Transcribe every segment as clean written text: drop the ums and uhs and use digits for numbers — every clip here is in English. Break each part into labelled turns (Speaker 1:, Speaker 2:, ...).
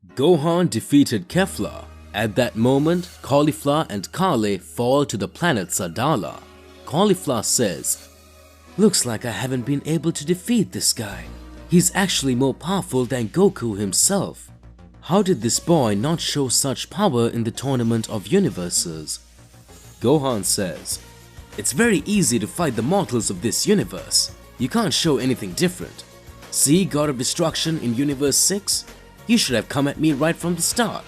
Speaker 1: Gohan defeated Kefla. At that moment, Cauliflower and Kale fall to the planet Sadala. Cauliflower says, "Looks like I haven't been able to defeat this guy. He's actually more powerful than Goku himself. How did this boy not show such power in the Tournament of Universes?" Gohan says, "It's very easy to fight the mortals of this universe. You can't show anything different. See God of Destruction in Universe 6? You should have come at me right from the start.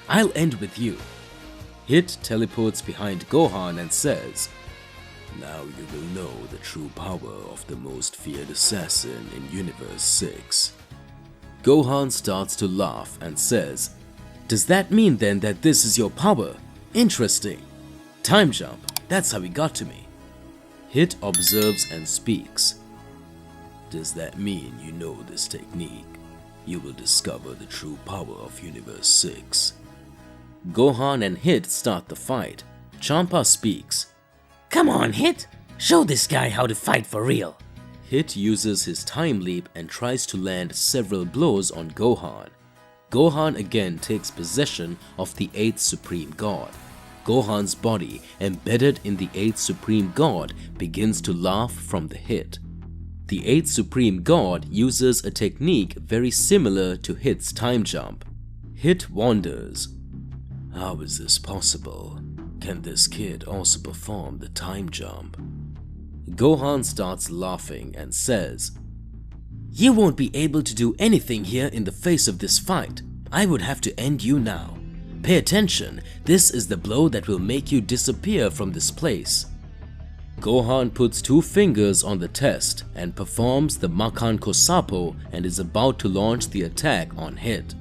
Speaker 1: I'll end with you." Hit teleports behind Gohan and says, "Now you will know the true power of the most feared assassin in Universe 6. Gohan starts to laugh and says, "Does that mean then that this is your power? Interesting. Time jump, that's how he got to me." Hit observes and speaks. "Does that mean you know this technique? You will discover the true power of Universe 6. Gohan and Hit start the fight. Champa speaks.
Speaker 2: "Come on, Hit! Show this guy how to fight for real!"
Speaker 1: Hit uses his time leap and tries to land several blows on Gohan. Gohan again takes possession of the 8th Supreme God. Gohan's body, embedded in the 8th Supreme God, begins to laugh from the hit. The 8th Supreme God uses a technique very similar to Hit's time jump. Hit wonders, "How is this possible? Can this kid also perform the time jump?" Gohan starts laughing and says, "You won't be able to do anything here in the face of this fight. I would have to end you now. Pay attention, this is the blow that will make you disappear from this place." Gohan puts 2 fingers on the test and performs the Makan Kosapo and is about to launch the attack on Hit.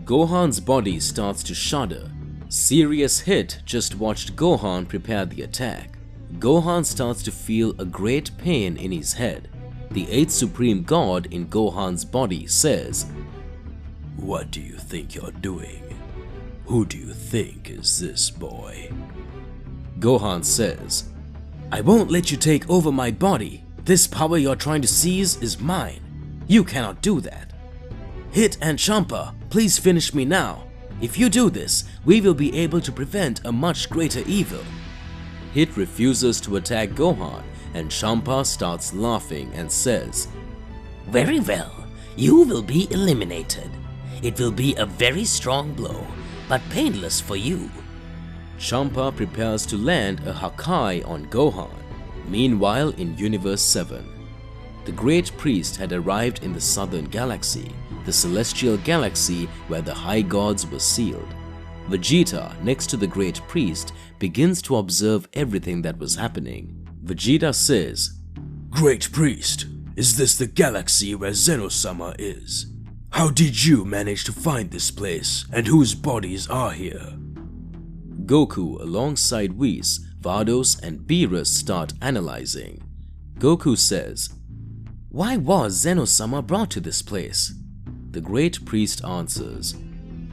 Speaker 1: Gohan's body starts to shudder. Serious Hit just watched Gohan prepare the attack. Gohan starts to feel a great pain in his head. The 8th Supreme God in Gohan's body says, "What do you think you're doing? Who do you think is this boy?" Gohan says, "I won't let you take over my body. This power you're trying to seize is mine. You cannot do that. Hit and Champa, please finish me now. If you do this, we will be able to prevent a much greater evil." Hit refuses to attack Gohan and Champa starts laughing and says,
Speaker 2: "Very well, you will be eliminated. It will be a very strong blow, but painless for you."
Speaker 1: Champa prepares to land a Hakai on Gohan. Meanwhile, in Universe 7, the Great Priest had arrived in the Southern Galaxy, the celestial galaxy where the High Gods were sealed. Vegeta, next to the Great Priest, begins to observe everything that was happening. Vegeta says, "Great Priest, is this the galaxy where Zeno-sama is? How did you manage to find this place, and whose bodies are here?" Goku, alongside Whis, Vados and Beerus start analyzing. Goku says, "Why was Zeno-sama brought to this place?" The Great Priest answers,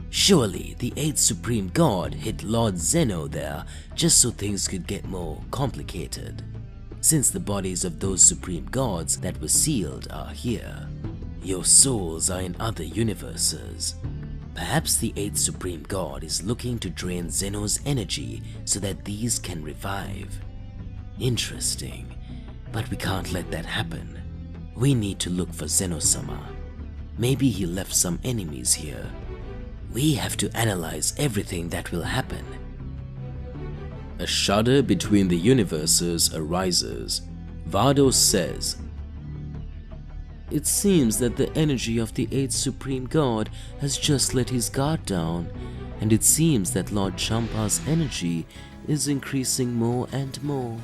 Speaker 1: "Surely the 8th Supreme God hid Lord Zeno there just so things could get more complicated. Since the bodies of those Supreme Gods that were sealed are here, your souls are in other universes. Perhaps the 8th Supreme God is looking to drain Zeno's energy so that these can revive. Interesting, but we can't let that happen. We need to look for Zeno-sama. Maybe he left some enemies here. We have to analyze everything that will happen." A shudder between the universes arises. Vados says, "It seems that the energy of the 8th Supreme God has just let his guard down, and it seems that Lord Champa's energy is increasing more and more."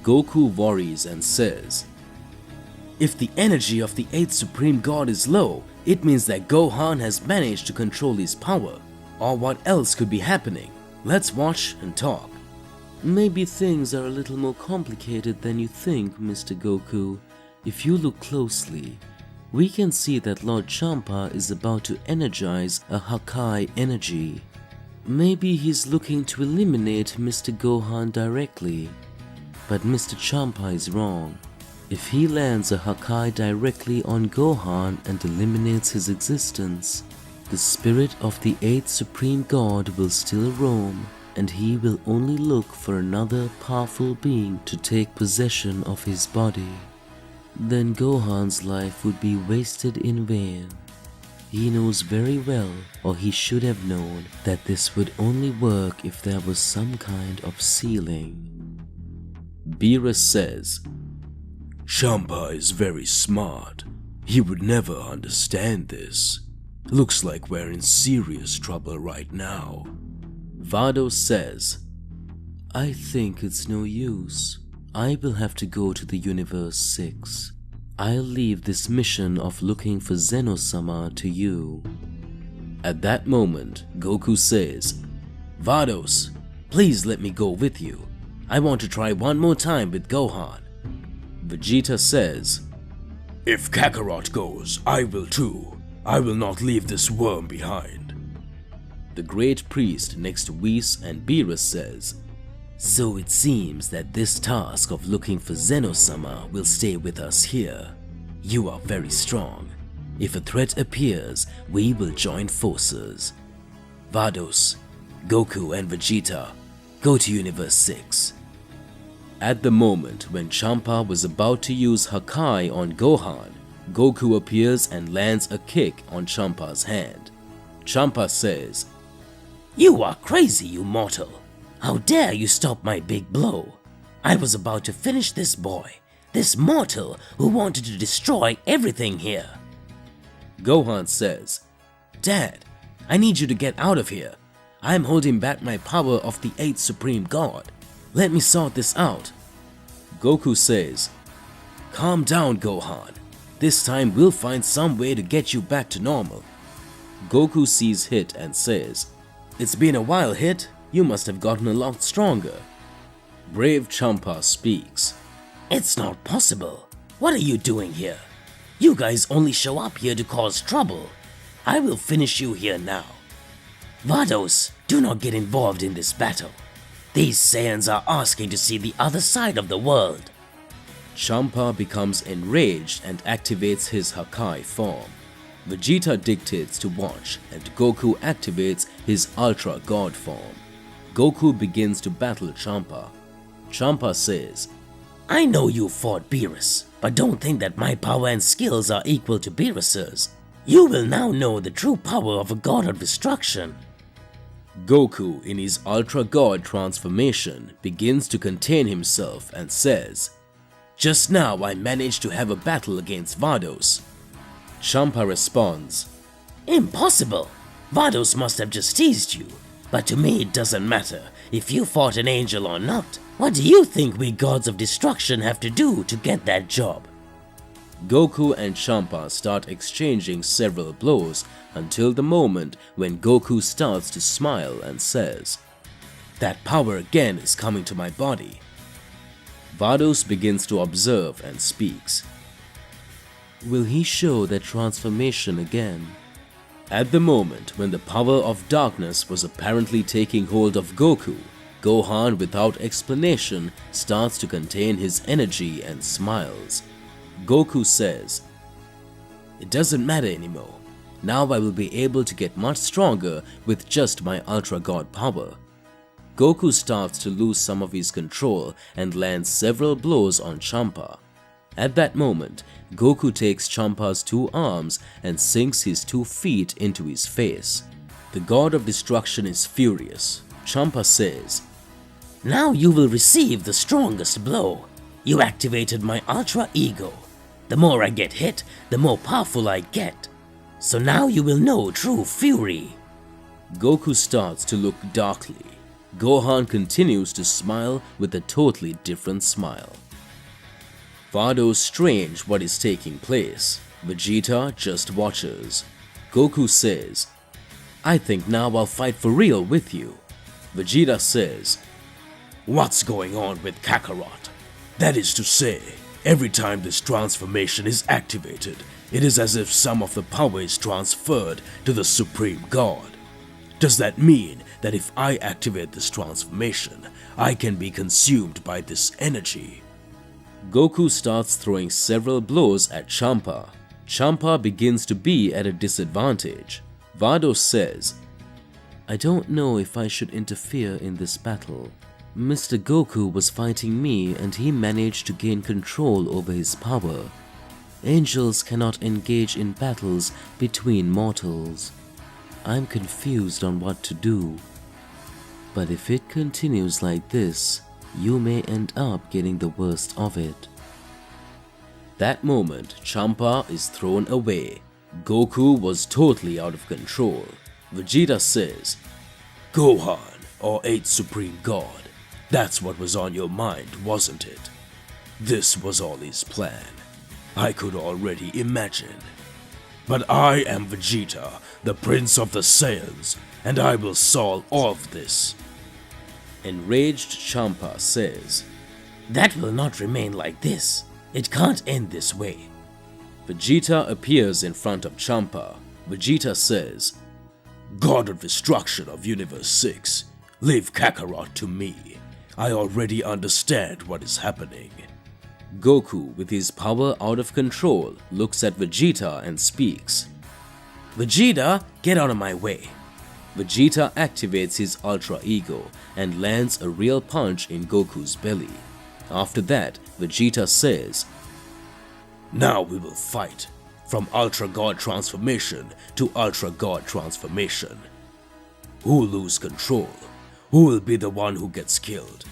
Speaker 1: Goku worries and says, "If the energy of the 8th Supreme God is low, it means that Gohan has managed to control his power. Or what else could be happening? Let's watch and talk." "Maybe things are a little more complicated than you think, Mr. Goku. If you look closely, we can see that Lord Champa is about to energize a Hakai energy. Maybe he's looking to eliminate Mr. Gohan directly. But Mr. Champa is wrong. If he lands a Hakai directly on Gohan and eliminates his existence, The spirit of the 8th Supreme God will still roam, and he will only look for another powerful being to take possession of his body. Then Gohan's life would be wasted in vain. He knows very well, or he should have known, that this would only work if there was some kind of ceiling. Beerus says,
Speaker 3: Champa is very smart. He would never understand this. Looks like we're in serious trouble right now.
Speaker 1: Vados says, I think it's no use. I will have to go to the Universe 6. I'll leave this mission of looking for Zeno-sama to you. At that moment, Goku says, Vados, please let me go with you. I want to try one more time with Gohan. Vegeta says,
Speaker 3: If Kakarot goes, I will too. I will not leave this worm behind.
Speaker 1: The great priest next to Whis and Beerus says, So it seems that this task of looking for Zeno-sama will stay with us here. You are very strong. If a threat appears, we will join forces. Vados, Goku and Vegeta, go to Universe 6. At the moment when Champa was about to use Hakai on Gohan, Goku appears and lands a kick on Champa's hand. Champa says,
Speaker 2: You are crazy, you mortal. How dare you stop my big blow? I was about to finish this boy, this mortal who wanted to destroy everything here.
Speaker 1: Gohan says, Dad, I need you to get out of here. I am holding back my power of the 8th Supreme God. Let me sort this out. Goku says, Calm down, Gohan. This time we'll find some way to get you back to normal. Goku sees Hit and says, It's been a while, Hit. You must have gotten a lot stronger. Brave Champa speaks.
Speaker 2: It's not possible. What are you doing here? You guys only show up here to cause trouble. I will finish you here now. Vados, do not get involved in this battle. These Saiyans are asking to see the other side of the world.
Speaker 1: Champa becomes enraged and activates his Hakai form. Vegeta dictates to watch and Goku activates his Ultra God form. Goku begins to battle Champa. Champa says,
Speaker 2: I know you fought Beerus, but don't think that my power and skills are equal to Beerus's. You will now know the true power of a god of destruction.
Speaker 1: Goku, in his Ultra God transformation, begins to contain himself and says, Just now I managed to have a battle against Vados. Champa responds,
Speaker 2: Impossible! Vados must have just teased you. But to me it doesn't matter if you fought an angel or not. What do you think we gods of destruction have to do to get that job?
Speaker 1: Goku and Champa start exchanging several blows until the moment when Goku starts to smile and says, That power again is coming to my body. Vados begins to observe and speaks. Will he show that transformation again? At the moment when the power of darkness was apparently taking hold of Goku, Gohan without explanation starts to contain his energy and smiles. Goku says, It doesn't matter anymore. Now I will be able to get much stronger with just my Ultra God power. Goku starts to lose some of his control and lands several blows on Champa. At that moment, Goku takes Champa's 2 arms and sinks his 2 feet into his face. The God of Destruction is furious. Champa says,
Speaker 2: Now you will receive the strongest blow. You activated my Ultra Ego. The more I get hit, the more powerful I get. So now you will know true fury.
Speaker 1: Goku starts to look darkly. Gohan continues to smile with a totally different smile. Vados strange what is taking place. Vegeta just watches. Goku says, I think now I'll fight for real with you. Vegeta says,
Speaker 3: What's going on with Kakarot? That is to say, every time this transformation is activated, it is as if some of the power is transferred to the Supreme God. Does that mean that if I activate this transformation, I can be consumed by this energy?
Speaker 1: Goku starts throwing several blows at Champa. Champa begins to be at a disadvantage. Vados says, "I don't know if I should interfere in this battle. Mr. Goku was fighting me and he managed to gain control over his power. Angels cannot engage in battles between mortals. I'm confused on what to do. But if it continues like this, you may end up getting the worst of it." That moment, Champa is thrown away. Goku was totally out of control. Vegeta says,
Speaker 3: Gohan, or 8th Supreme God, that's what was on your mind, wasn't it? This was all his plan. I could already imagine. But I am Vegeta, the Prince of the Saiyans, and I will solve all of this.
Speaker 1: Enraged Champa says,
Speaker 2: "That will not remain like this. It can't end this way."
Speaker 1: Vegeta appears in front of Champa. Vegeta says,
Speaker 3: God of Destruction of Universe 6, leave Kakarot to me. I already understand what is happening.
Speaker 1: Goku, with his power out of control, looks at Vegeta and speaks.
Speaker 2: "Vegeta, get out of my way."
Speaker 1: Vegeta activates his Ultra Ego and lands a real punch in Goku's belly. After that, Vegeta says,
Speaker 3: Now we will fight, from Ultra God transformation to Ultra God transformation. Who will lose control? Who will be the one who gets killed?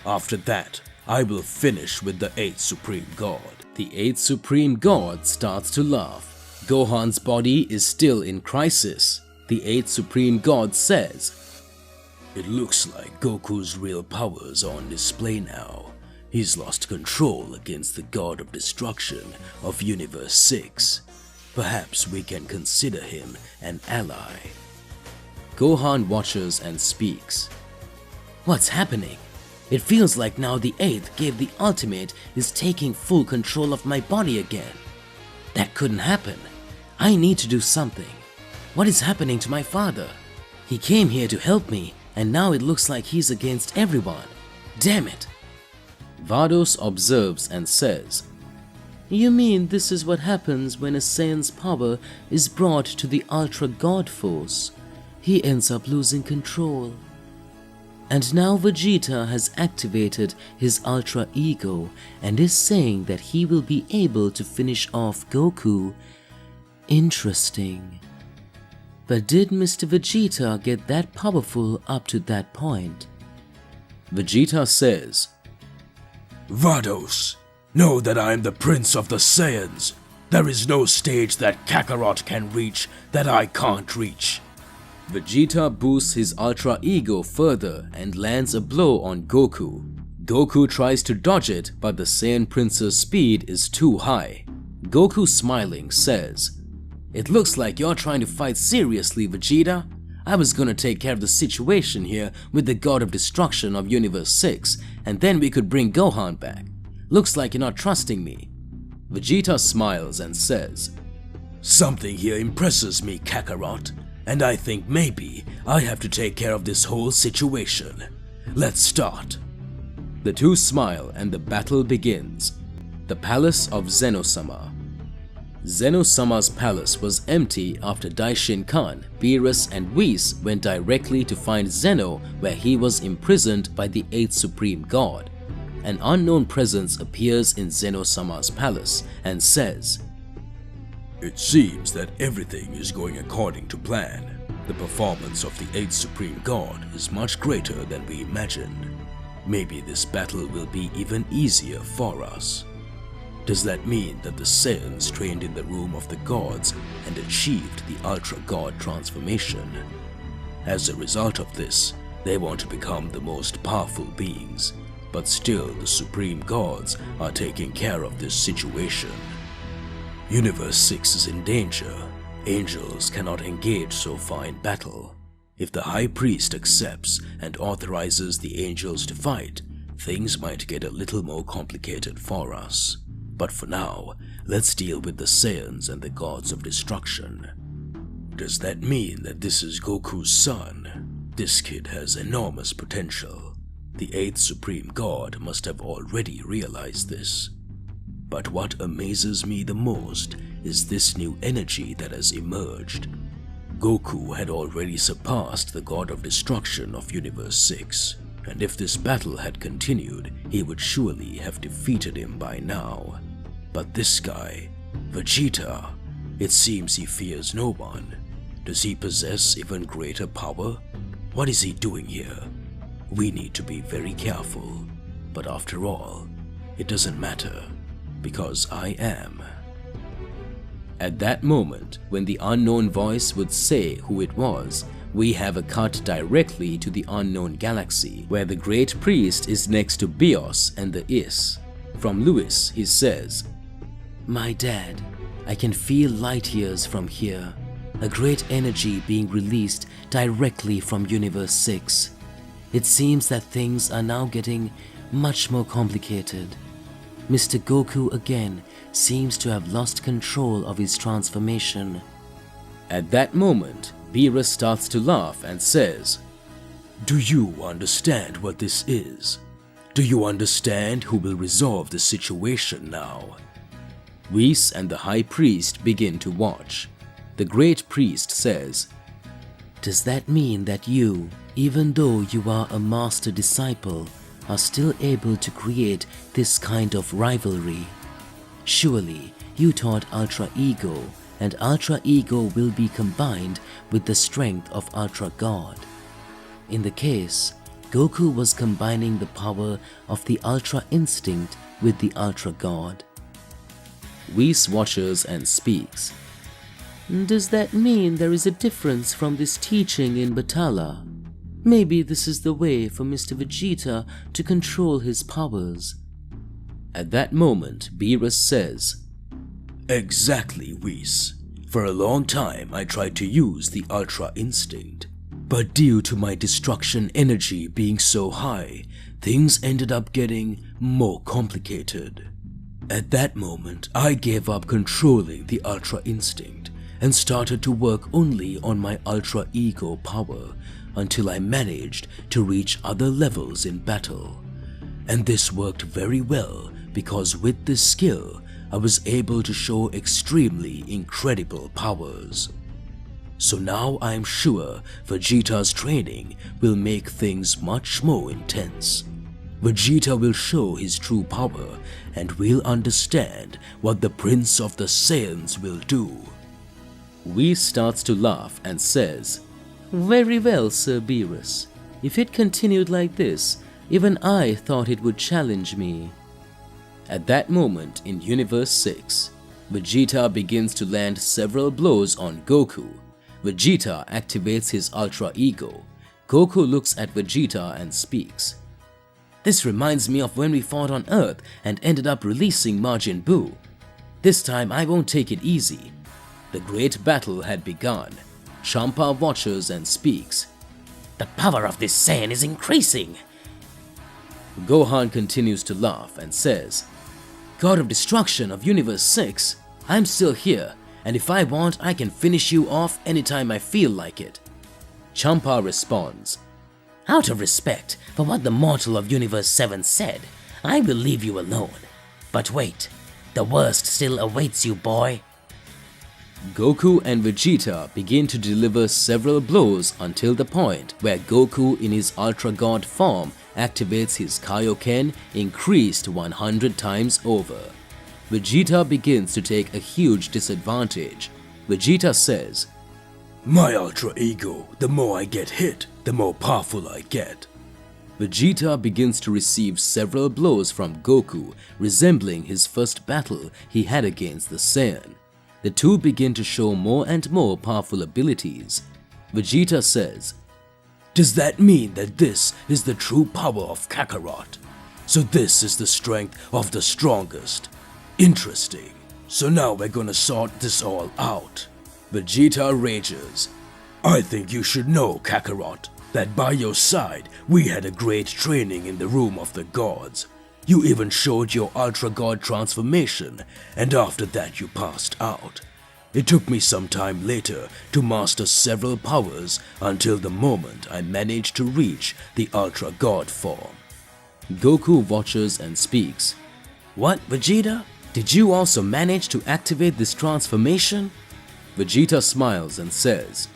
Speaker 3: After that, I will finish with the 8th Supreme God.
Speaker 1: The 8th Supreme God starts to laugh. Gohan's body is still in crisis. The 8th Supreme God says,
Speaker 3: It looks like Goku's real powers are on display now. He's lost control against the God of Destruction of Universe 6. Perhaps we can consider him an ally.
Speaker 1: Gohan watches and speaks.
Speaker 2: "What's happening? It feels like now the 8th gave the ultimate is taking full control of my body again. That couldn't happen. I need to do something. What is happening to my father? He came here to help me, and now it looks like he's against everyone. Damn it."
Speaker 1: Vados observes and says,
Speaker 2: "You mean this is what happens when a Saiyan's power is brought to the Ultra God Force? He ends up losing control. And now Vegeta has activated his Ultra Ego and is saying that he will be able to finish off Goku. Interesting. But did Mr. Vegeta get that powerful up to that point?"
Speaker 1: Vegeta says,
Speaker 3: Vados, know that I am the Prince of the Saiyans. There is no stage that Kakarot can reach that I can't reach.
Speaker 1: Vegeta boosts his Ultra Ego further and lands a blow on Goku. Goku tries to dodge it, but the Saiyan Prince's speed is too high. Goku, smiling, says, "It looks like you're trying to fight seriously, Vegeta. I was gonna take care of the situation here with the God of Destruction of Universe 6, and then we could bring Gohan back. Looks like you're not trusting me." Vegeta smiles and says,
Speaker 3: Something here impresses me, Kakarot, and I think maybe I have to take care of this whole situation. Let's start.
Speaker 1: The two smile and the battle begins. The Palace of Zeno-sama. Zeno-sama's palace was empty after Daishin Khan, Beerus and Whis went directly to find Zeno where he was imprisoned by the 8th Supreme God. An unknown presence appears in Zeno-sama's palace and says,
Speaker 3: It seems that everything is going according to plan. The performance of the 8th Supreme God is much greater than we imagined. Maybe this battle will be even easier for us. Does that mean that the Saiyans trained in the room of the gods and achieved the Ultra God transformation? As a result of this, they want to become the most powerful beings, but still the Supreme Gods are taking care of this situation. Universe 6 is in danger. Angels cannot engage so far in battle. If the High Priest accepts and authorizes the angels to fight, things might get a little more complicated for us. But for now, let's deal with the Saiyans and the gods of destruction. Does that mean that this is Goku's son? This kid has enormous potential. The 8th Supreme God must have already realized this. But what amazes me the most is this new energy that has emerged. Goku had already surpassed the God of Destruction of Universe 6, and if this battle had continued, he would surely have defeated him by now. But this guy, Vegeta, it seems he fears no one. Does he possess even greater power? What is he doing here? We need to be very careful. But after all, it doesn't matter, because I am.
Speaker 1: At that moment, when the unknown voice would say who it was, we have a cut directly to the unknown galaxy, where the great priest is next to Bios and the Is. From Lewis, he says,
Speaker 2: My dad, I can feel light years from here, a great energy being released directly from Universe 6. It seems that things are now getting much more complicated. Mr. Goku again seems to have lost control of his transformation.
Speaker 1: At that moment, Beerus starts to laugh and says,
Speaker 3: Do you understand what this is? Do you understand who will resolve the situation now?
Speaker 1: Whis and the High Priest begin to watch. The Great Priest says,
Speaker 2: Does that mean that you, even though you are a master disciple, are still able to create this kind of rivalry? Surely you taught Ultra Ego, and Ultra Ego will be combined with the strength of Ultra God. In the case, Goku was combining the power of the Ultra Instinct with the Ultra God.
Speaker 1: Whis watches and speaks.
Speaker 2: Does that mean there is a difference from this teaching in Batala? Maybe this is the way for Mr. Vegeta to control his powers.
Speaker 1: At that moment, Beerus says,
Speaker 3: Exactly, Whis. For a long time, I tried to use the Ultra Instinct. But due to my destruction energy being so high, things ended up getting more complicated. At that moment, I gave up controlling the Ultra Instinct and started to work only on my Ultra Ego power until I managed to reach other levels in battle. And this worked very well because with this skill, I was able to show extremely incredible powers. So now I am sure Vegeta's training will make things much more intense. Vegeta will show his true power and will understand what the Prince of the Saiyans will do.
Speaker 1: Whis starts to laugh and says,
Speaker 2: Very well, Sir Beerus. If it continued like this, even I thought it would challenge me.
Speaker 1: At that moment in Universe 6, Vegeta begins to land several blows on Goku. Vegeta activates his Ultra Ego. Goku looks at Vegeta and speaks.
Speaker 2: This reminds me of when we fought on Earth and ended up releasing Majin Buu. This time I won't take it easy.
Speaker 1: The great battle had begun. Champa watches and speaks.
Speaker 2: The power of this Saiyan is increasing.
Speaker 1: Gohan continues to laugh and says,
Speaker 2: God of Destruction of Universe 6, I'm still here, and if I want, I can finish you off anytime I feel like it.
Speaker 1: Champa responds,
Speaker 2: Out of respect for what the mortal of Universe 7 said, I will leave you alone. But wait, the worst still awaits you, boy.
Speaker 1: Goku and Vegeta begin to deliver several blows until the point where Goku in his Ultra God form activates his Kaioken increased 100 times over. Vegeta begins to take a huge disadvantage. Vegeta says,
Speaker 3: My Ultra Ego, the more I get hit, the more powerful I get.
Speaker 1: Vegeta begins to receive several blows from Goku, resembling his first battle he had against the Saiyan. The two begin to show more and more powerful abilities. Vegeta says,
Speaker 3: Does that mean that this is the true power of Kakarot? So this is the strength of the strongest. Interesting. So now we're gonna sort this all out. Vegeta rages. I think you should know, Kakarot, that by your side we had a great training in the room of the gods. You even showed your Ultra God transformation, and after that you passed out. It took me some time later to master several powers until the moment I managed to reach the Ultra God form.
Speaker 1: Goku watches and speaks.
Speaker 2: What, Vegeta? Did you also manage to activate this transformation?
Speaker 1: Vegeta smiles and says,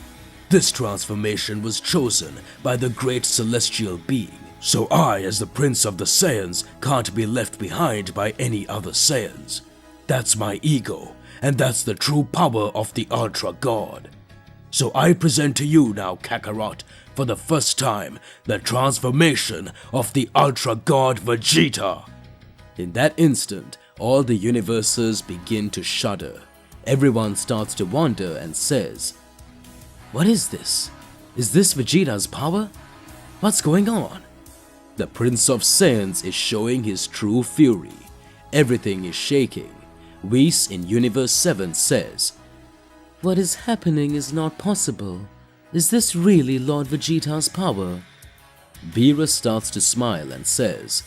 Speaker 3: This transformation was chosen by the great celestial being, so I, as the Prince of the Saiyans, can't be left behind by any other Saiyans. That's my ego, and that's the true power of the Ultra God. So I present to you now, Kakarot, for the first time, the transformation of the Ultra God Vegeta.
Speaker 1: In that instant, all the universes begin to shudder. Everyone starts to wonder and says, "What is this? Is this Vegeta's power? What's going on?" The Prince of Saiyans is showing his true fury. Everything is shaking. Whis in Universe 7 says, "What is happening is not possible. Is this really Lord Vegeta's power?" Beerus starts to smile and says,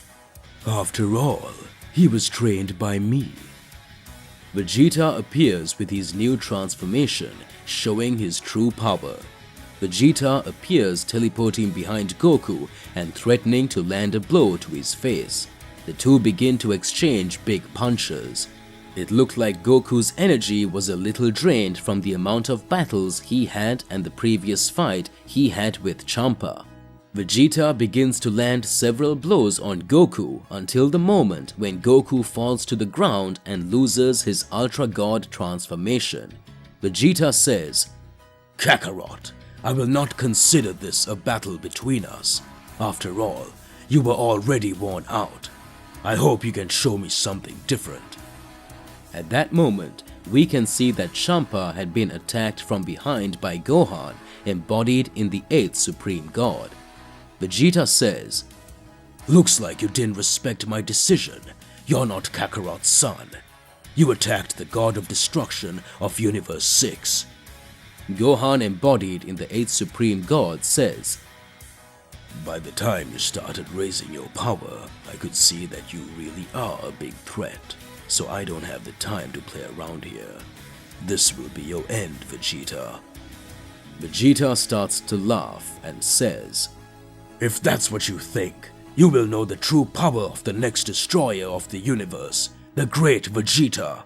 Speaker 3: After all, he was trained by me.
Speaker 1: Vegeta appears with his new transformation, showing his true power. Vegeta appears teleporting behind Goku and threatening to land a blow to his face. The two begin to exchange big punches. It looked like Goku's energy was a little drained from the amount of battles he had and the previous fight he had with Champa. Vegeta begins to land several blows on Goku until the moment when Goku falls to the ground and loses his Ultra God transformation. Vegeta says,
Speaker 3: Kakarot, I will not consider this a battle between us. After all, you were already worn out. I hope you can show me something different.
Speaker 1: At that moment, we can see that Champa had been attacked from behind by Gohan, embodied in the 8th Supreme God. Vegeta says,
Speaker 3: Looks like you didn't respect my decision. You're not Kakarot's son. You attacked the God of Destruction of Universe 6.
Speaker 1: Gohan, embodied in the 8th Supreme God, says,
Speaker 3: By the time you started raising your power, I could see that you really are a big threat, so I don't have the time to play around here. This will be your end, Vegeta.
Speaker 1: Vegeta starts to laugh and says,
Speaker 3: If that's what you think, you will know the true power of the next destroyer of the universe, the great Vegeta.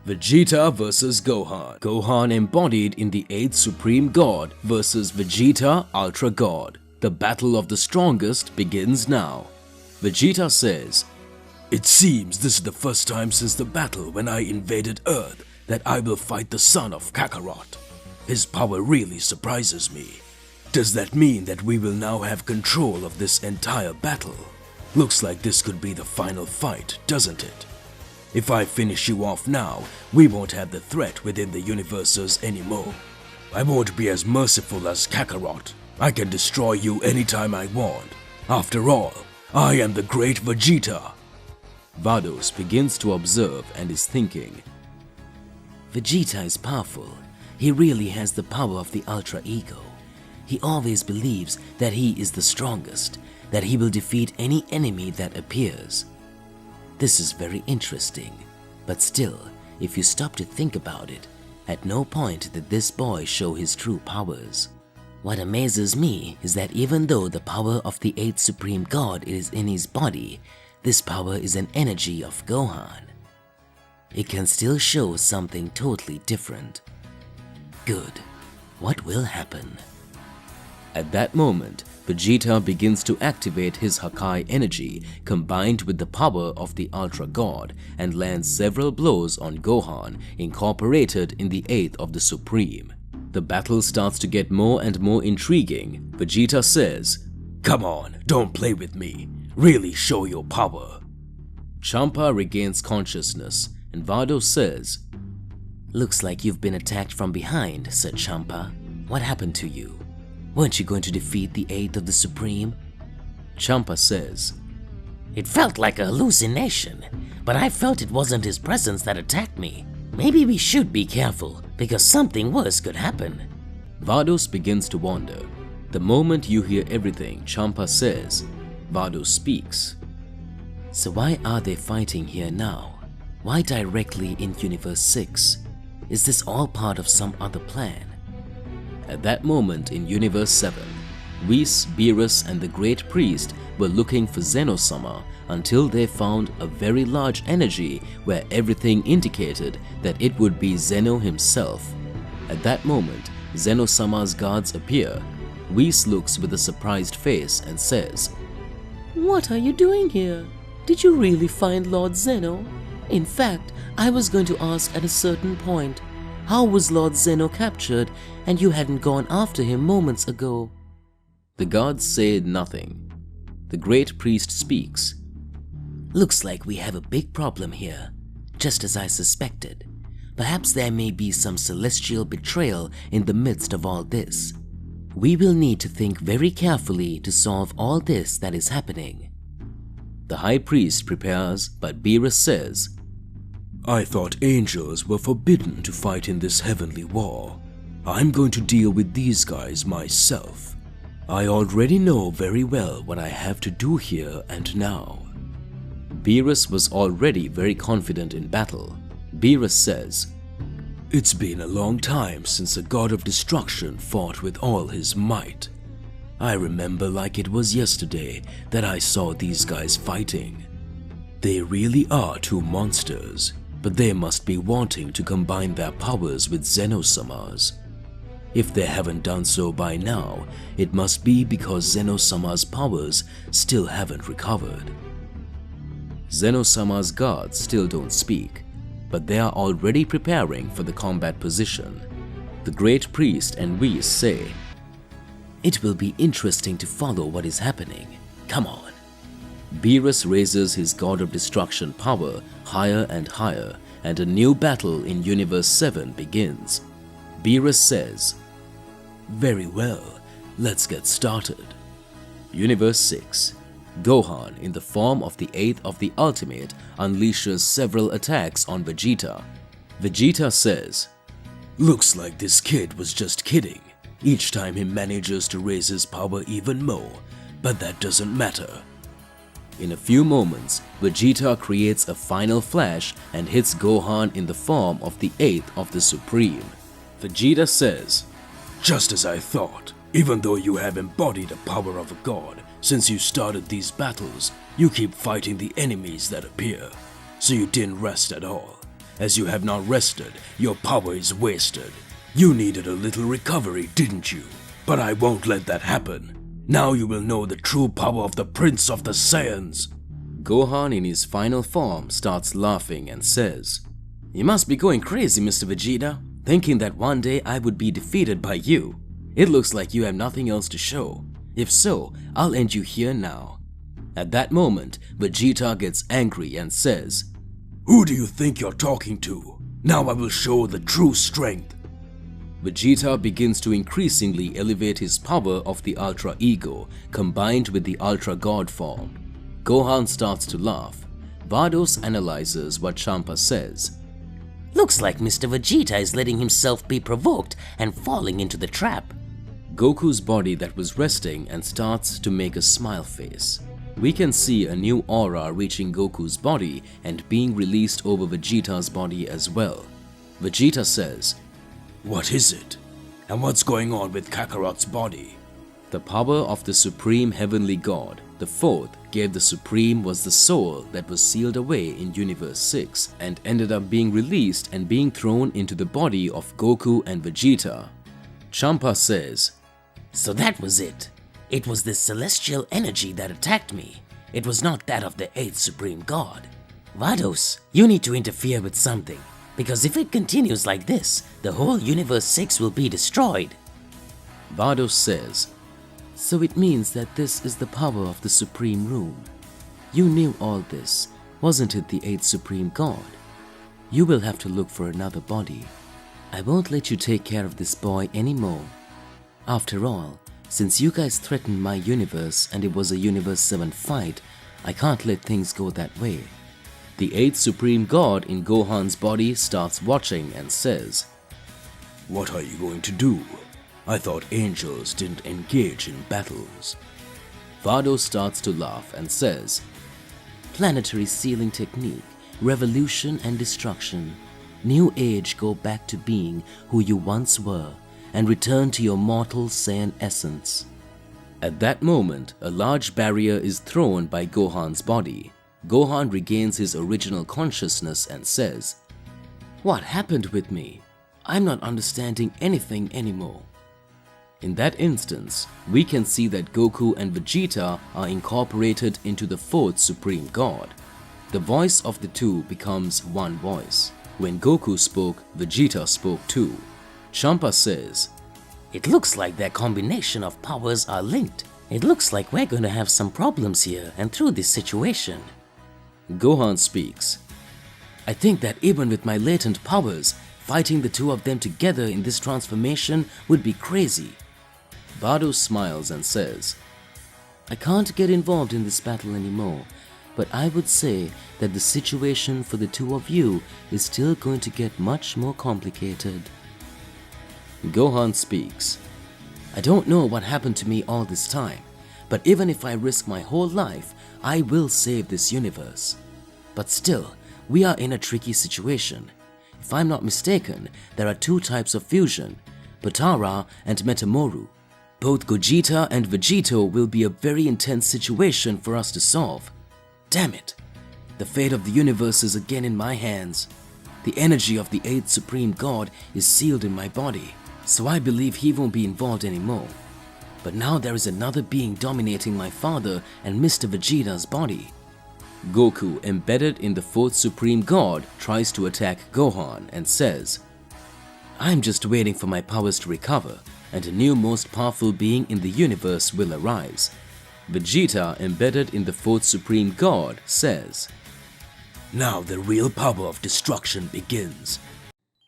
Speaker 1: Vegeta versus Gohan. Gohan, embodied in the 8th Supreme God, versus Vegeta, Ultra God. The battle of the strongest begins now. Vegeta says,
Speaker 3: It seems this is the first time since the battle when I invaded Earth that I will fight the son of Kakarot. His power really surprises me. Does that mean that we will now have control of this entire battle? Looks like this could be the final fight, doesn't it? If I finish you off now, we won't have the threat within the universes anymore. I won't be as merciful as Kakarot. I can destroy you anytime I want. After all, I am the great Vegeta.
Speaker 1: Vados begins to observe and is thinking,
Speaker 2: Vegeta is powerful. He really has the power of the Ultra Ego. He always believes that he is the strongest, that he will defeat any enemy that appears. This is very interesting, but still, if you stop to think about it, at no point did this boy show his true powers. What amazes me is that even though the power of the 8th Supreme God is in his body, this power is an energy of Gohan. It can still show something totally different. Good. What will happen?
Speaker 1: At that moment, Vegeta begins to activate his Hakai energy combined with the power of the Ultra God and lands several blows on Gohan, incorporated in the 8th of the Supreme. The battle starts to get more and more intriguing. Vegeta says,
Speaker 3: Come on, don't play with me. Really show your power.
Speaker 1: Champa regains consciousness and Vado says,
Speaker 2: Looks like you've been attacked from behind, Sir Champa. What happened to you? Weren't you going to defeat the 8th of the Supreme?
Speaker 1: Champa says,
Speaker 2: It felt like a hallucination, but I felt it wasn't his presence that attacked me. Maybe we should be careful, because something worse could happen.
Speaker 1: Vados begins to wonder. The moment you hear everything Champa says, Vados speaks.
Speaker 2: So why are they fighting here now? Why directly in Universe 6? Is this all part of some other plan?
Speaker 1: At that moment in Universe 7, Whis, Beerus and the Great Priest were looking for Zeno-sama until they found a very large energy where everything indicated that it would be Zeno himself. At that moment, Zeno-sama's guards appear. Whis looks with a surprised face and says,
Speaker 2: What are you doing here? Did you really find Lord Zeno? In fact, I was going to ask at a certain point, how was Lord Zeno captured and you hadn't gone after him moments ago?
Speaker 1: The guards say nothing. The great priest speaks.
Speaker 2: Looks like we have a big problem here, just as I suspected. Perhaps there may be some celestial betrayal in the midst of all this. We will need to think very carefully to solve all this that is happening.
Speaker 1: The high priest prepares, but Beerus says,
Speaker 3: I thought angels were forbidden to fight in this heavenly war. I'm going to deal with these guys myself. I already know very well what I have to do here and now.
Speaker 1: Beerus was already very confident in battle. Beerus says,
Speaker 3: It's been a long time since the god of destruction fought with all his might. I remember like it was yesterday that I saw these guys fighting. They really are two monsters, but they must be wanting to combine their powers with Zeno-sama's. If they haven't done so by now, it must be because Zeno-sama's powers still haven't recovered.
Speaker 1: Zeno-sama's guards still don't speak, but they are already preparing for the combat position. The great priest and Whis say,
Speaker 2: It will be interesting to follow what is happening. Come on.
Speaker 1: Beerus raises his god of destruction power higher and higher, and a new battle in Universe 7 begins. Beerus says,
Speaker 3: Very well, let's get started.
Speaker 1: Universe 6. Gohan, in the form of the 8th of the Ultimate, unleashes several attacks on Vegeta. Vegeta says,
Speaker 3: Looks like this kid was just kidding. Each time he manages to raise his power even more, but that doesn't matter.
Speaker 1: In a few moments, Vegeta creates a final flash and hits Gohan in the form of the 8th of the Supreme. Vegeta says,
Speaker 3: Just as I thought, even though you have embodied the power of a god, since you started these battles, you keep fighting the enemies that appear. So you didn't rest at all. As you have not rested, your power is wasted. You needed a little recovery, didn't you? But I won't let that happen. Now you will know the true power of the Prince of the Saiyans.
Speaker 1: Gohan in his final form starts laughing and says,
Speaker 2: You must be going crazy, Mr. Vegeta, thinking that one day I would be defeated by you. It looks like you have nothing else to show. If so, I'll end you here now.
Speaker 1: At that moment, Vegeta gets angry and says,
Speaker 3: Who do you think you're talking to? Now I will show the true strength.
Speaker 1: Vegeta begins to increasingly elevate his power of the Ultra Ego, combined with the Ultra God form. Gohan starts to laugh. Vados analyzes what Champa says.
Speaker 2: Looks like Mr. Vegeta is letting himself be provoked and falling into the trap.
Speaker 1: Goku's body that was resting and starts to make a smile face. We can see a new aura reaching Goku's body and being released over Vegeta's body as well. Vegeta says,
Speaker 3: What is it? And what's going on with Kakarot's body?
Speaker 1: The power of the Supreme Heavenly God, the 4th, gave the Supreme was the soul that was sealed away in Universe 6 and ended up being released and being thrown into the body of Goku and Vegeta. Champa says,
Speaker 2: So that was it. It was this celestial energy that attacked me. It was not that of the 8th Supreme God. Vados, you need to interfere with something, because if it continues like this, the whole Universe 6 will be destroyed.
Speaker 1: Vados says,
Speaker 2: So it means that this is the power of the Supreme Room. You knew all this, wasn't it the 8th Supreme God? You will have to look for another body. I won't let you take care of this boy anymore. After all, since you guys threatened my universe and it was a Universe 7 fight, I can't let things go that way.
Speaker 1: The 8th Supreme God in Gohan's body starts watching and says,
Speaker 3: What are you going to do? I thought angels didn't engage in battles.
Speaker 1: Vados starts to laugh and says,
Speaker 2: Planetary sealing technique, revolution and destruction. New age, go back to being who you once were and return to your mortal Saiyan essence.
Speaker 1: At that moment, a large barrier is thrown by Gohan's body. Gohan regains his original consciousness and says,
Speaker 2: What happened with me?
Speaker 1: I'm not understanding anything anymore. In that instance, we can see that Goku and Vegeta are incorporated into the fourth Supreme God. The voice of the two becomes one voice. When Goku spoke, Vegeta spoke too. Champa says,
Speaker 2: It looks like their combination of powers are linked. It looks like we're going to have some problems here and through this situation.
Speaker 1: Gohan speaks, I think that even with my latent powers, fighting the two of them together in this transformation would be crazy. Vados smiles and says, I can't get involved in this battle anymore, but I would say that the situation for the two of you is still going to get much more complicated. Gohan speaks, I don't know what happened to me all this time, but even if I risk my whole life, I will save this universe. But still, we are in a tricky situation. If I'm not mistaken, there are two types of fusion, Potara and Metamoru. Both Gogeta and Vegeta will be a very intense situation for us to solve. Damn it! The fate of the universe is again in my hands. The energy of the 8th Supreme God is sealed in my body, so I believe he won't be involved anymore. But now there is another being dominating my father and Mr. Vegeta's body. Goku, embedded in the 4th Supreme God, tries to attack Gohan and says, I'm just waiting for my powers to recover, and a new most powerful being in the universe will arise. Vegeta, embedded in the 4th Supreme God, says,
Speaker 3: Now the real power of destruction begins.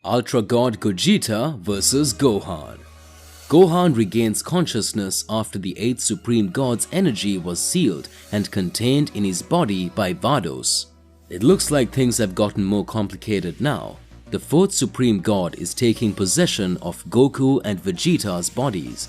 Speaker 1: Ultra God Gogeta vs. Gohan. Gohan regains consciousness after the 8th Supreme God's energy was sealed and contained in his body by Vados. It looks like things have gotten more complicated now. The 4th Supreme God is taking possession of Goku and Vegeta's bodies.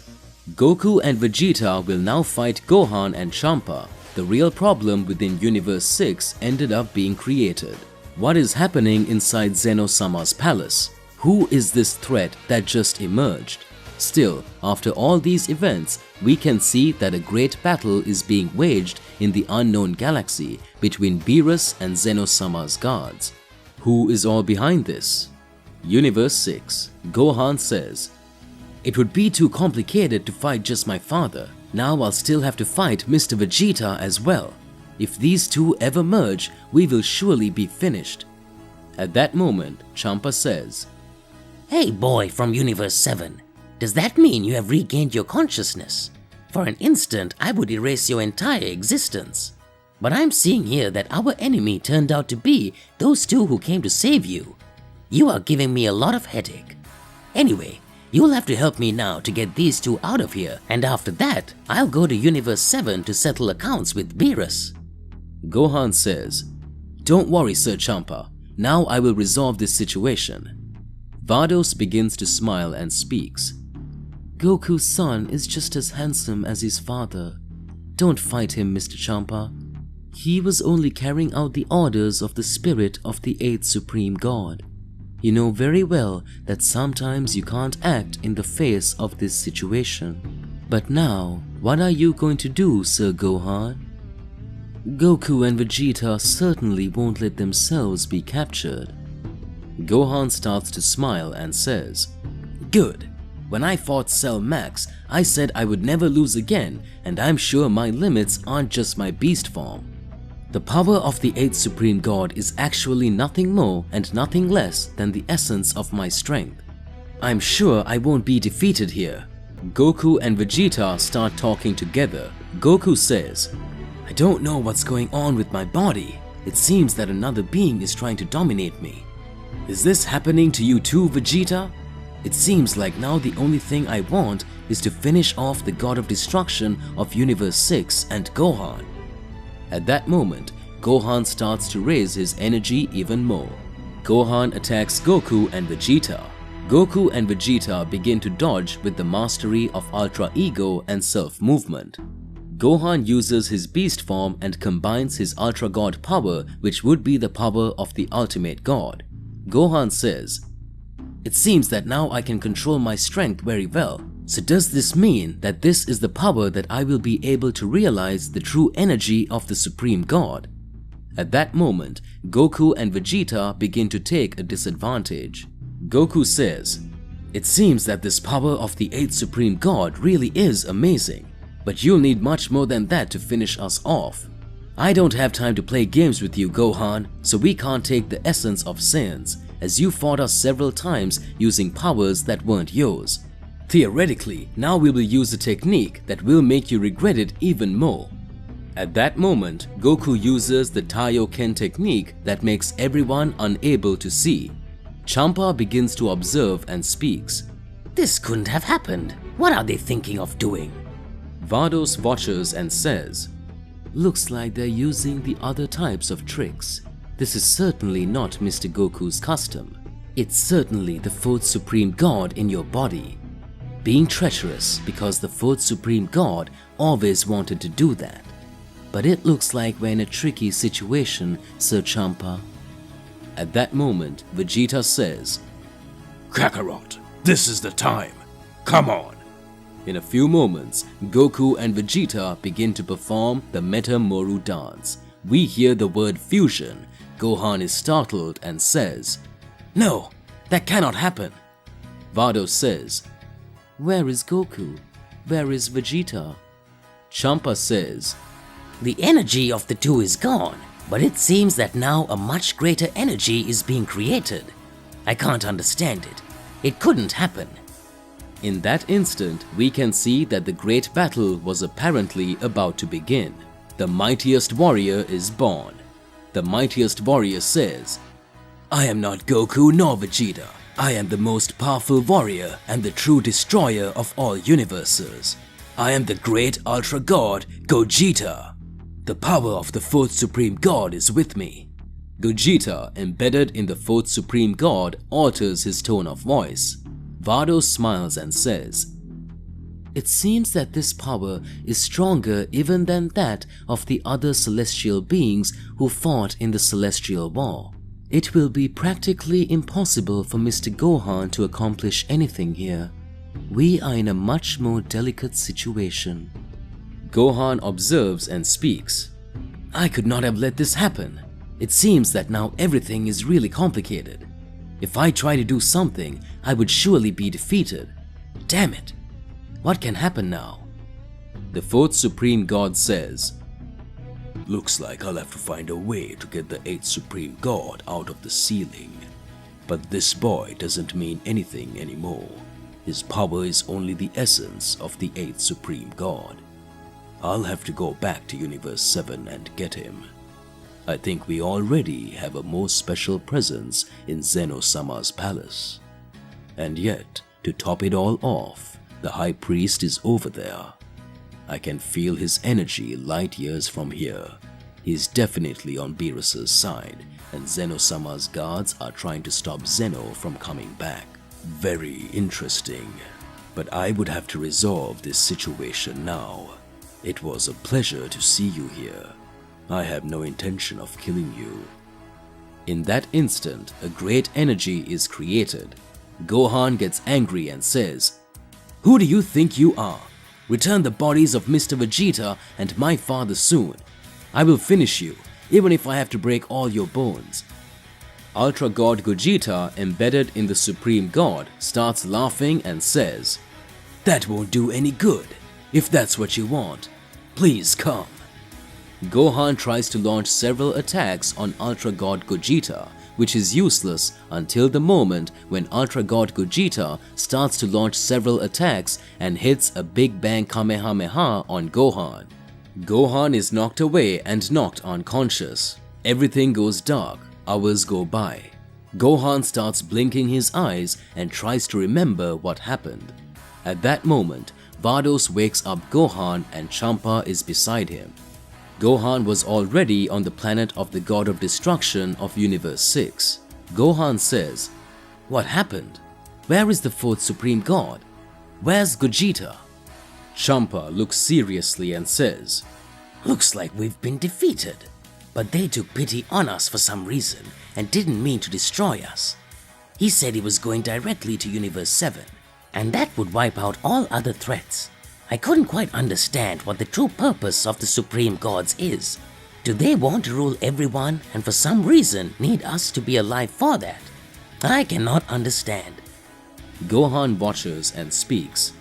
Speaker 1: Goku and Vegeta will now fight Gohan and Champa. The real problem within Universe 6 ended up being created. What is happening inside Zeno-sama's palace? Who is this threat that just emerged? Still, after all these events, we can see that a great battle is being waged in the unknown galaxy between Beerus and Zeno-sama's guards. Who is all behind this? Universe 6, Gohan says, It would be too complicated to fight just my father. Now I'll still have to fight Mr. Vegeta as well. If these two ever merge, we will surely be finished. At that moment, Champa says,
Speaker 2: Hey boy from Universe 7, does that mean you have regained your consciousness? For an instant, I would erase your entire existence. But I'm seeing here that our enemy turned out to be those two who came to save you. You are giving me a lot of headache. Anyway, you'll have to help me now to get these two out of here, and after that, I'll go to Universe 7 to settle accounts with Beerus.
Speaker 1: Gohan says, Don't worry, Sir Champa. Now I will resolve this situation. Vados begins to smile and speaks. Goku's son is just as handsome as his father. Don't fight him, Mr. Champa. He was only carrying out the orders of the spirit of the 8th Supreme God. You know very well that sometimes you can't act in the face of this situation. But now, what are you going to do, Sir Gohan? Goku and Vegeta certainly won't let themselves be captured. Gohan starts to smile and says, Good. When I fought Cell Max, I said I would never lose again, and I'm sure my limits aren't just my beast form. The power of the 8th Supreme God is actually nothing more and nothing less than the essence of my strength. I'm sure I won't be defeated here. Goku and Vegeta start talking together. Goku says, I don't know what's going on with my body. It seems that another being is trying to dominate me. Is this happening to you too, Vegeta? It seems like now the only thing I want is to finish off the God of Destruction of Universe 6 and Gohan. At that moment, Gohan starts to raise his energy even more. Gohan attacks Goku and Vegeta. Goku and Vegeta begin to dodge with the mastery of Ultra Ego and self-movement. Gohan uses his beast form and combines his Ultra God power, which would be the power of the ultimate God. Gohan says, It seems that now I can control my strength very well. So does this mean that this is the power that I will be able to realize the true energy of the Supreme God? At that moment, Goku and Vegeta begin to take a disadvantage. Goku says, "It seems that this power of the 8th Supreme God really is amazing, but you'll need much more than that to finish us off. I don't have time to play games with you, Gohan, so we can't take the essence of Saiyans, as you fought us several times using powers that weren't yours. Theoretically, now we will use a technique that will make you regret it even more." At that moment, Goku uses the Taioken technique that makes everyone unable to see. Champa begins to observe and speaks.
Speaker 2: This couldn't have happened. What are they thinking of doing?
Speaker 1: Vados watches and says, "Looks like they're using the other types of tricks. This is certainly not Mr. Goku's custom. It's certainly the 4th Supreme God in your body. Being treacherous because the 4th Supreme God always wanted to do that. But it looks like we're in a tricky situation, Sir Champa." At that moment, Vegeta says,
Speaker 3: Kakarot, this is the time. Come on.
Speaker 1: In a few moments, Goku and Vegeta begin to perform the Meta Moru dance. We hear the word fusion. Gohan is startled and says,
Speaker 2: No, that cannot happen.
Speaker 1: Vados says, "Where is Goku? Where is Vegeta?" Champa says,
Speaker 2: The energy of the two is gone, but it seems that now a much greater energy is being created. I can't understand it. It couldn't happen.
Speaker 1: In that instant, we can see that the great battle was apparently about to begin. The mightiest warrior is born. The mightiest warrior says,
Speaker 3: I am not Goku nor Vegeta. I am the most powerful warrior and the true destroyer of all universes. I am the great Ultra God Gogeta. The power of the 4th Supreme God is with me.
Speaker 1: Gogeta, embedded in the 4th Supreme God, alters his tone of voice. Vados smiles and says, "It seems that this power is stronger even than that of the other celestial beings who fought in the Celestial War. It will be practically impossible for Mr. Gohan to accomplish anything here. We are in a much more delicate situation." Gohan observes and speaks.
Speaker 2: I could not have let this happen. It seems that now everything is really complicated. If I try to do something, I would surely be defeated. Damn it. What can happen now?
Speaker 1: The 4th Supreme God says,
Speaker 3: Looks like I'll have to find a way to get the 8th Supreme God out of the ceiling. But this boy doesn't mean anything anymore. His power is only the essence of the 8th Supreme God. I'll have to go back to Universe 7 and get him. I think we already have a more special presence in Zeno-sama's palace. And yet, to top it all off, the High Priest is over there. I can feel his energy light years from here. He's definitely on Beerus's side, and Zeno-sama's guards are trying to stop Zeno from coming back. Very interesting. But I would have to resolve this situation now. It was a pleasure to see you here. I have no intention of killing you.
Speaker 1: In that instant, a great energy is created. Gohan gets angry and says, "Who do you think you are? Return the bodies of Mr. Vegeta and my father soon. I will finish you, even if I have to break all your bones." Ultra God Gogeta, embedded in the Supreme God, starts laughing and says,
Speaker 3: That won't do any good. If that's what you want, please come.
Speaker 1: Gohan tries to launch several attacks on Ultra God Gogeta, which is useless until the moment when Ultra God Gogeta starts to launch several attacks and hits a Big Bang Kamehameha on Gohan. Gohan is knocked away and knocked unconscious. Everything goes dark. Hours go by. Gohan starts blinking his eyes and tries to remember what happened. At that moment, Vados wakes up Gohan and Champa is beside him. Gohan was already on the planet of the God of Destruction of Universe 6. Gohan says, "What happened? Where is the 4th Supreme God? Where's Gogeta?" Champa looks seriously and says,
Speaker 2: Looks like we've been defeated. But they took pity on us for some reason and didn't mean to destroy us. He said he was going directly to Universe 7, and that would wipe out all other threats. I couldn't quite understand what the true purpose of the Supreme Gods is. Do they want to rule everyone and for some reason need us to be alive for that? I cannot understand.
Speaker 1: Gohan watches and speaks.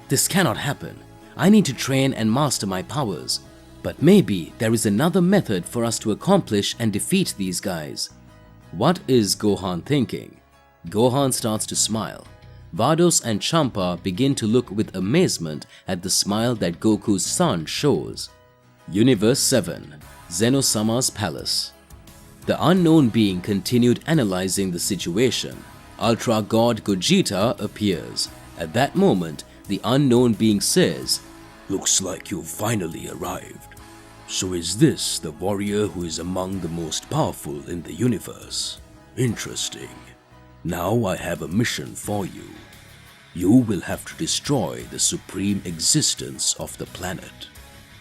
Speaker 2: This cannot happen. I need to train and master my powers. But maybe there is another method for us to accomplish and defeat these guys.
Speaker 1: What is Gohan thinking? Gohan starts to smile. Vados and Champa begin to look with amazement at the smile that Goku's son shows. Universe 7, Zeno-sama's palace. The unknown being continued analyzing the situation. Ultra God Gogeta appears. At that moment, the unknown being says,
Speaker 3: "Looks like you've finally arrived. So is this the warrior who is among the most powerful in the universe? Interesting. Now I have a mission for you. You will have to destroy the supreme existence of the planet."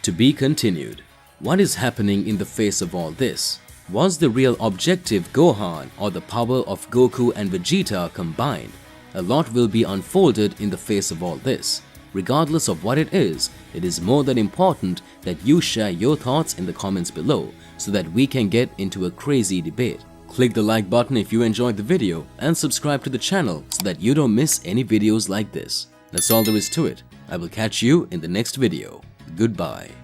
Speaker 1: To be continued. What is happening in the face of all this? Was the real objective Gohan or the power of Goku and Vegeta combined? A lot will be unfolded in the face of all this. Regardless of what it is more than important that you share your thoughts in the comments below so that we can get into a crazy debate. Click the like button if you enjoyed the video and subscribe to the channel so that you don't miss any videos like this. That's all there is to it. I will catch you in the next video. Goodbye.